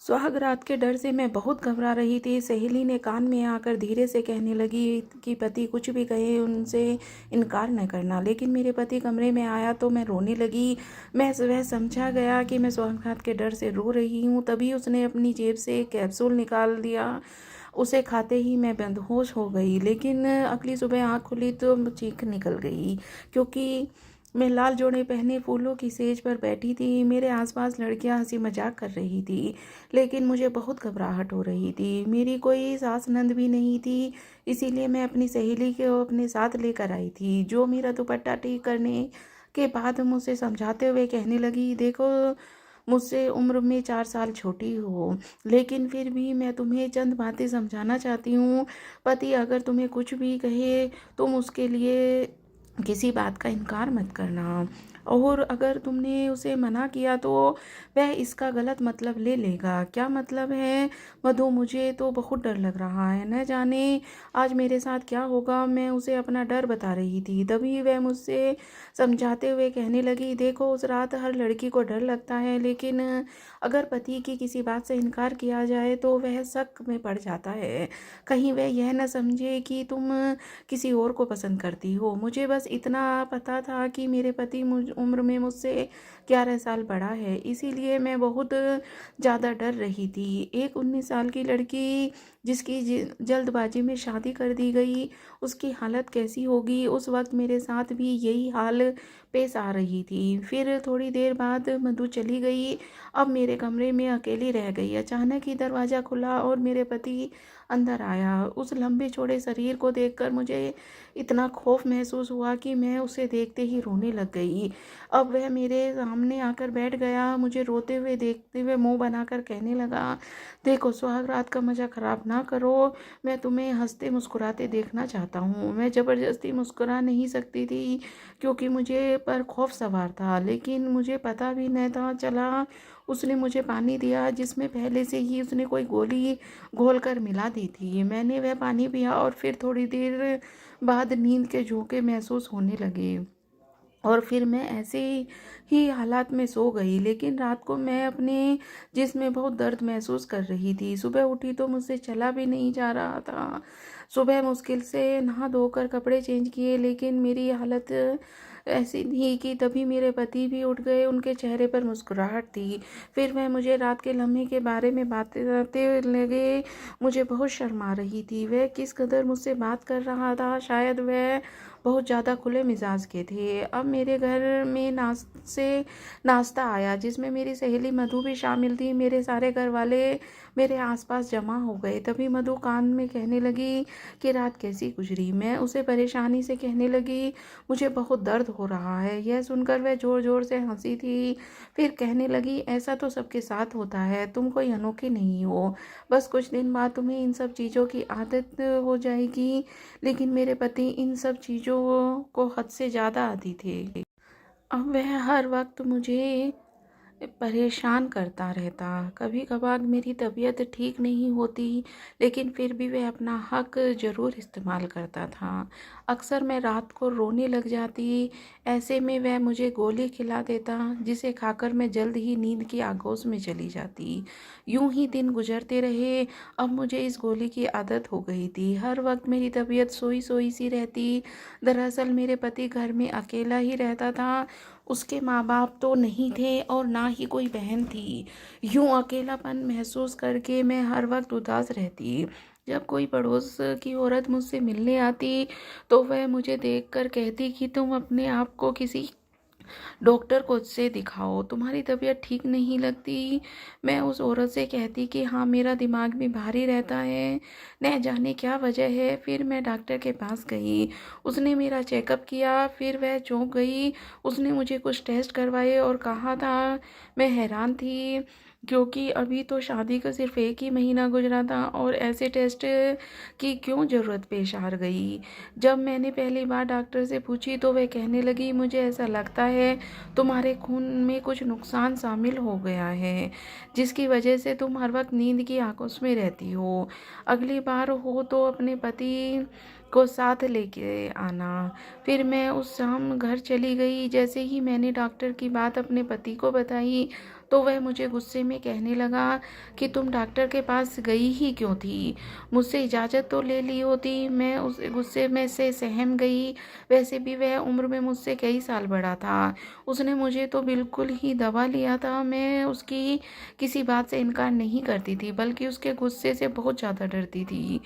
सुहाग रात के डर से मैं बहुत घबरा रही थी। सहेली ने कान में आकर धीरे से कहने लगी कि पति कुछ भी कहे उनसे इनकार न करना। लेकिन मेरे पति कमरे में आया तो मैं रोने लगी। मैं वह समझा गया कि मैं सुहागरात के डर से रो रही हूँ। तभी उसने अपनी जेब से एक कैप्सूल निकाल दिया। उसे खाते ही मैं बेहोश हो गई। लेकिन अगली सुबह आँख खुली तो चीख निकल गई, क्योंकि मैं लाल जोड़े पहने फूलों की सेज पर बैठी थी। मेरे आसपास लड़कियां हंसी मजाक कर रही थी, लेकिन मुझे बहुत घबराहट हो रही थी। मेरी कोई सास नंद भी नहीं थी, इसीलिए मैं अपनी सहेली को अपने साथ लेकर आई थी, जो मेरा दुपट्टा ठीक करने के बाद मुझसे समझाते हुए कहने लगी, देखो मुझसे उम्र में 4 साल छोटी हो, लेकिन फिर भी मैं तुम्हें चंद बातें समझाना चाहती हूँ। पति अगर तुम्हें कुछ भी कहे, तुम उसके लिए किसी बात का इनकार मत करना। और अगर तुमने उसे मना किया तो वह इसका गलत मतलब ले लेगा। क्या मतलब है मधु? मुझे तो बहुत डर लग रहा है, न जाने आज मेरे साथ क्या होगा। मैं उसे अपना डर बता रही थी, तभी वह मुझसे समझाते हुए कहने लगी, देखो उस रात हर लड़की को डर लगता है, लेकिन अगर पति की किसी बात से इनकार किया जाए तो वह शक में पड़ जाता है। कहीं वह यह न समझे कि तुम किसी और को पसंद करती हो। मुझे बस इतना पता था कि मेरे पति मुझ उम्र में मुझसे 11 साल बड़ा है, इसीलिए मैं बहुत ज़्यादा डर रही थी। एक 19 साल की लड़की जिसकी जल्दबाजी में शादी कर दी गई, उसकी हालत कैसी होगी। उस वक्त मेरे साथ भी यही हाल पेश आ रही थी। फिर थोड़ी देर बाद मधु चली गई। अब मेरे कमरे में अकेली रह गई। अचानक ही दरवाज़ा खुला और मेरे पति अंदर आया। उस लंबे चौड़े शरीर को देखकर मुझे इतना खौफ महसूस हुआ कि मैं उसे देखते ही रोने लग गई। अब वह मेरे सामने आकर बैठ गया। मुझे रोते हुए देखते हुए मुंह बनाकर कहने लगा, देखो सुहाग रात का मज़ा ख़राब ना करो। मैं तुम्हें हंसते मुस्कुराते देखना चाहता हूँ। मैं ज़बरदस्ती मुस्कुरा नहीं सकती थी, क्योंकि मुझे पर खौफ सवार था। लेकिन मुझे पता भी नहीं था चला। उसने मुझे पानी दिया, जिसमें पहले से ही उसने कोई गोली घोल कर मिला दी थी। मैंने वह पानी पिया और फिर थोड़ी देर बाद नींद के झोंके महसूस होने लगे, और फिर मैं ऐसे ही हालात में सो गई। लेकिन रात को मैं अपने जिस्म में बहुत दर्द महसूस कर रही थी। सुबह उठी तो मुझसे चला भी नहीं जा रहा था। सुबह मुश्किल से नहा धोकर कपड़े चेंज किए, लेकिन मेरी हालत ऐसी थी कि तभी मेरे पति भी उठ गए। उनके चेहरे पर मुस्कुराहट थी। फिर वह मुझे रात के लम्हे के बारे में बातें करते लगे। मुझे बहुत शर्म आ रही थी। वह किस कदर मुझसे बात कर रहा था, शायद वह बहुत ज़्यादा खुले मिजाज के थे। अब मेरे घर में नाश्ता आया, जिसमें मेरी सहेली मधु भी शामिल थी। मेरे सारे घर वाले मेरे आसपास जमा हो गए। तभी मधु कान में कहने लगी कि रात कैसी गुजरी। मैं उसे परेशानी से कहने लगी, मुझे बहुत दर्द हो रहा है। यह सुनकर वह जोर जोर से हंसी थी। फिर कहने लगी, ऐसा तो सबके साथ होता है, तुम कोई अनोखी नहीं हो। बस कुछ दिन बाद तुम्हें इन सब चीज़ों की आदत हो जाएगी। लेकिन मेरे पति इन सब चीज़ों को हद से ज़्यादा आदी थे। अब वह हर वक्त मुझे परेशान करता रहता। कभी कभार मेरी तबीयत ठीक नहीं होती, लेकिन फिर भी वह अपना हक ज़रूर इस्तेमाल करता था। अक्सर मैं रात को रोने लग जाती। ऐसे में वह मुझे गोली खिला देता, जिसे खाकर मैं जल्द ही नींद की आगोश में चली जाती। यूं ही दिन गुजरते रहे। अब मुझे इस गोली की आदत हो गई थी। हर वक्त मेरी तबीयत सोई सोई सी रहती। दरअसल मेरे पति घर में अकेला ही रहता था। उसके माँ बाप तो नहीं थे और ना ही कोई बहन थी। यूं अकेलापन महसूस करके मैं हर वक्त उदास रहती। जब कोई पड़ोस की औरत मुझसे मिलने आती तो वह मुझे देखकर कहती कि तुम अपने आप को किसी डॉक्टर को से दिखाओ, तुम्हारी तबीयत ठीक नहीं लगती। मैं उस औरत से कहती कि हाँ, मेरा दिमाग भी भारी रहता है, न जाने क्या वजह है। फिर मैं डॉक्टर के पास गई। उसने मेरा चेकअप किया। फिर वह चौंक गई। उसने मुझे कुछ टेस्ट करवाए और कहा था। मैं हैरान थी, क्योंकि अभी तो शादी का सिर्फ 1 ही महीना गुजरा था और ऐसे टेस्ट की क्यों ज़रूरत पेश आ गई। जब मैंने पहली बार डॉक्टर से पूछी तो वह कहने लगी, मुझे ऐसा लगता है तुम्हारे खून में कुछ नुकसान शामिल हो गया है, जिसकी वजह से तुम हर वक्त नींद की आंखों में रहती हो। अगली बार हो तो अपने पति को साथ लेके आना। फिर मैं उस शाम घर चली गई। जैसे ही मैंने डॉक्टर की बात अपने पति को बताई तो वह मुझे गुस्से में कहने लगा कि तुम डॉक्टर के पास गई ही क्यों थी? मुझसे इजाज़त तो ले ली होती। मैं उस गुस्से में से सहम गई। वैसे भी वह उम्र में मुझसे कई साल बड़ा था। उसने मुझे तो बिल्कुल ही दबा लिया था। मैं उसकी किसी बात से इनकार नहीं करती थी, बल्कि उसके गुस्से से बहुत ज़्यादा डरती थी।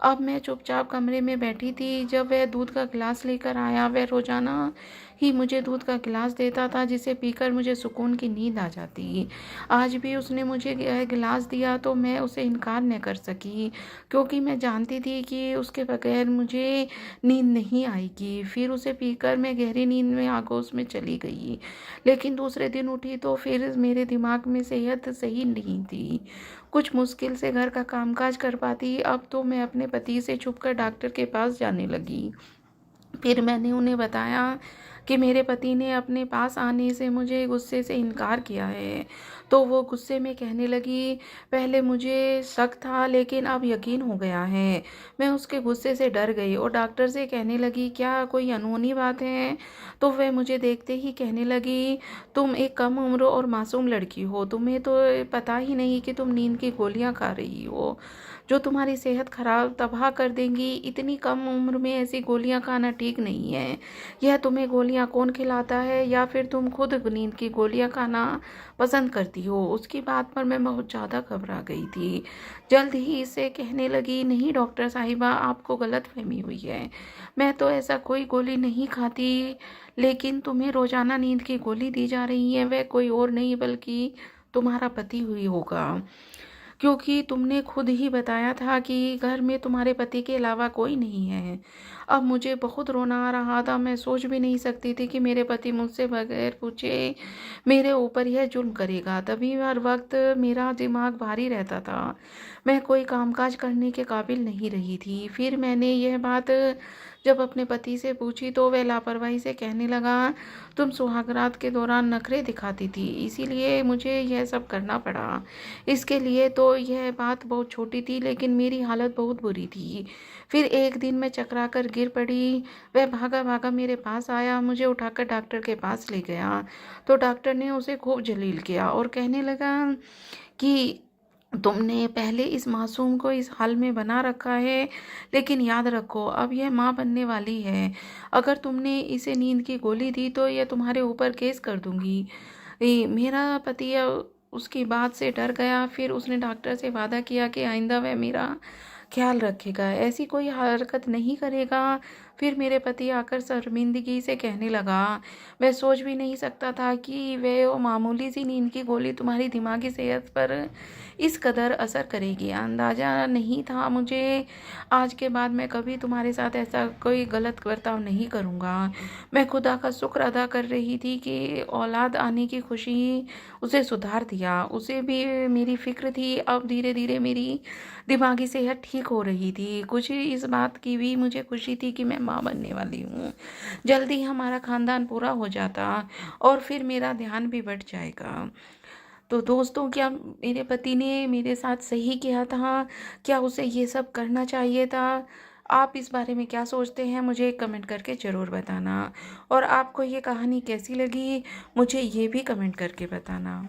अब मैं चुपचाप कमरे में बैठी थी। जब वह दूध का गिलास लेकर आया, वह रोज़ाना ही मुझे दूध का गिलास देता था, जिसे पीकर मुझे सुकून की नींद आ जाती। आज भी उसने मुझे गिलास दिया तो मैं उसे इनकार न कर सकी, क्योंकि मैं जानती थी कि उसके बगैर मुझे नींद नहीं आएगी। फिर उसे पीकर मैं गहरी नींद में आगोश में चली गई। लेकिन दूसरे दिन उठी तो फिर मेरे दिमाग में सेहत सही नहीं थी। कुछ मुश्किल से घर का कामकाज कर पाती। अब तो मैं अपने पति से छुपकर डॉक्टर के पास जाने लगी। फिर मैंने उन्हें बताया कि मेरे पति ने अपने पास आने से मुझे गुस्से से इनकार किया है। तो वो गुस्से में कहने लगी, पहले मुझे शक था लेकिन अब यकीन हो गया है। मैं उसके गुस्से से डर गई और डॉक्टर से कहने लगी, क्या कोई अनहोनी बात है? तो वह मुझे देखते ही कहने लगी, तुम एक कम उम्र और मासूम लड़की हो। तुम्हें तो पता ही नहीं कि तुम नींद की गोलियां खा रही हो, जो तुम्हारी सेहत खराब तबाह कर देंगी। इतनी कम उम्र में ऐसी गोलियां खाना ठीक नहीं है। यह तुम्हें गोलियां कौन खिलाता है, या फिर तुम खुद नींद की गोलियां खाना पसंद करती हो? उसकी बात पर मैं बहुत ज़्यादा घबरा गई थी। जल्द ही इसे कहने लगी, नहीं डॉक्टर साहिबा, आपको गलतफहमी हुई है। मैं तो ऐसा कोई गोली नहीं खाती, लेकिन तुम्हें रोज़ाना नींद की गोली दी जा रही है। वह कोई और नहीं बल्कि तुम्हारा पति हुई होगा, क्योंकि तुमने खुद ही बताया था कि घर में तुम्हारे पति के अलावा कोई नहीं है। अब मुझे बहुत रोना आ रहा था। मैं सोच भी नहीं सकती थी कि मेरे पति मुझसे बगैर पूछे मेरे ऊपर यह जुल्म करेगा। तभी हर वक्त मेरा दिमाग भारी रहता था। मैं कोई कामकाज करने के काबिल नहीं रही थी। फिर मैंने यह बात जब अपने पति से पूछी तो वह लापरवाही से कहने लगा, तुम सुहागरात के दौरान नखरे दिखाती थी, इसीलिए मुझे यह सब करना पड़ा। इसके लिए तो यह बात बहुत छोटी थी, लेकिन मेरी हालत बहुत बुरी थी। फिर एक दिन मैं चकरा कर गिर पड़ी। वह भागा भागा मेरे पास आया, मुझे उठाकर डॉक्टर के पास ले गया। तो डॉक्टर ने उसे खूब जलील किया और कहने लगा कि तुमने पहले इस मासूम को इस हाल में बना रखा है, लेकिन याद रखो अब यह माँ बनने वाली है। अगर तुमने इसे नींद की गोली दी तो यह तुम्हारे ऊपर केस कर दूंगी। मेरा पति उसकी बात से डर गया। फिर उसने डॉक्टर से वादा किया कि आइंदा वह मेरा ख्याल रखेगा, ऐसी कोई हरकत नहीं करेगा। फिर मेरे पति आकर शर्मिंदगी से कहने लगा, मैं सोच भी नहीं सकता था कि वह मामूली सी नींद की गोली तुम्हारी दिमागी सेहत पर इस कदर असर करेगी। अंदाज़ा नहीं था मुझे। आज के बाद मैं कभी तुम्हारे साथ ऐसा कोई गलत बर्ताव नहीं करूँगा। मैं खुदा का शुक्र अदा कर रही थी कि औलाद आने की खुशी उसे सुधार दिया। उसे भी मेरी फिक्र थी। अब धीरे धीरे मेरी दिमागी सेहत ठीक हो रही थी। कुछ इस बात की भी मुझे खुशी थी कि मैं माँ बनने वाली हूँ। जल्दी हमारा खानदान पूरा हो जाता और फिर मेरा ध्यान भी बढ़ जाएगा। तो दोस्तों, क्या मेरे पति ने मेरे साथ सही किया था? क्या उसे ये सब करना चाहिए था? आप इस बारे में क्या सोचते हैं? मुझे कमेंट करके ज़रूर बताना। और आपको ये कहानी कैसी लगी, मुझे ये भी कमेंट करके बताना।